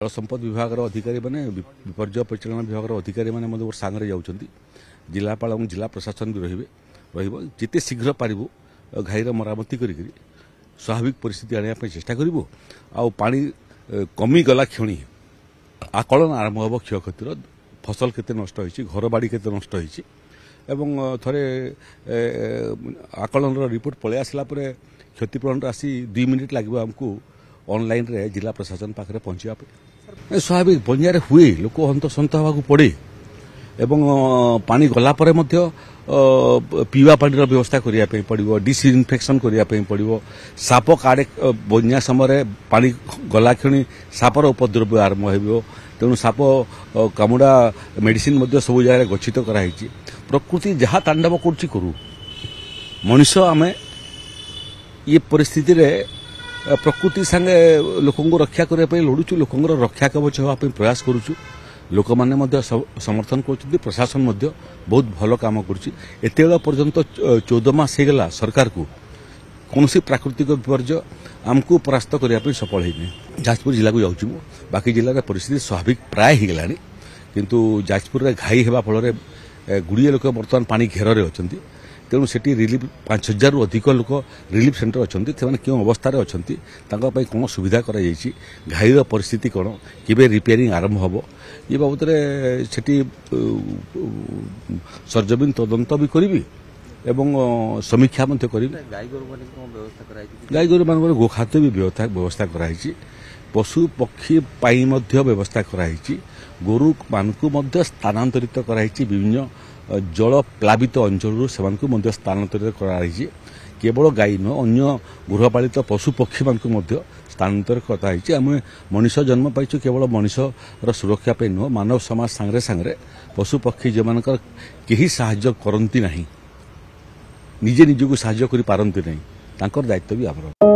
जल संपद विभाग अधिकारी मैंने विपर्य परिचालन विभाग अधिकारी मैंने सांगे जाऊँगी जिलापाल और जिला प्रशासन भी जिते शीघ्र पारू घाईर मरामती कर स्वाभाविक परिस्थिति आने चेष्टा करूँ आ पानी कमीगला क्षणी आकलन आरंभ हम क्षयक्षतिर फसल केते नष्ट होइछि घर बाड़ी केते नष्ट होइछि एवं थरे आकलन रिपोर्ट पळे आसला परे क्षतिपूरण राशि 2 मिनिट लागबो हमको ऑनलाइन रे जिला प्रशासन पाखरे पहुंचिया पे स्वाभाविक बंजार हुए लोक हंतसंत हवा पड़े एवं पानी गला परे मध्य पीवा पानी व्यवस्था करिया पे पड़िबो डिसइनफेक्शन करिया पे पड़िबो साप काड़े बन्या समय पानी गला क्षणी सापर उपद्रव आरंभ होइबो तेणु साप कामुड़ा मेडिसिन मध्य सब जगह गच्छित कराई प्रकृति जहाँ तांडव करुच्ची करू मनीष आम ये परिस्थिति रे प्रकृति संगे लोक रक्षा करने लड़ुचु लोक रक्षा कवच हाँपी प्रयास करुचु लोक मैंने समर्थन कर प्रशासन बहुत भल काम कर पर्यंत 14 मास होगला सरकार को कौन प्राकृतिक विपर्य आमको परास्त करने सफल होनी जाजपुर जिला को जाऊँ बाकी जिले परिस्थिति स्वाभाविक प्राय होगला किंतु जाजपुर में घाई होगा फल गुड़िए लोक बर्तमान पानी घेर में अच्छा तेणु से रिलीफ 5000 रु अधिक लोक रिलीफ सेंटर अच्छा से क्यों अवस्था अच्छा कौन सुविधा घाईर परिस्थिति कौन केबे रिपेयरिंग आरंभ हम ये बाबद से सरजमीन तदंत भी करी एवं समीक्षा करी गाई गोरु मान गोखाद्य भी व्यवस्था कराई पशु पक्षी व्यवस्था कराई गोरु मानकु स्थानांतरित कराई विभिन्न जल प्लावित अंचल से स्थानांतरित कराई केवल गाई न अन्य गृहपालित पशु पक्षी मानकु स्थानांतरित कराई आम मनीष जन्म पाइछु केवल मनीषर सुरक्षा पे नुह मानव समाज सांगरे सांगरे पशु पक्षी जो मानकर केही साहाय्य करती नहीं निजे निजको साहाय्य करि पारंती नहीं तांकर दायित्व भी आमर।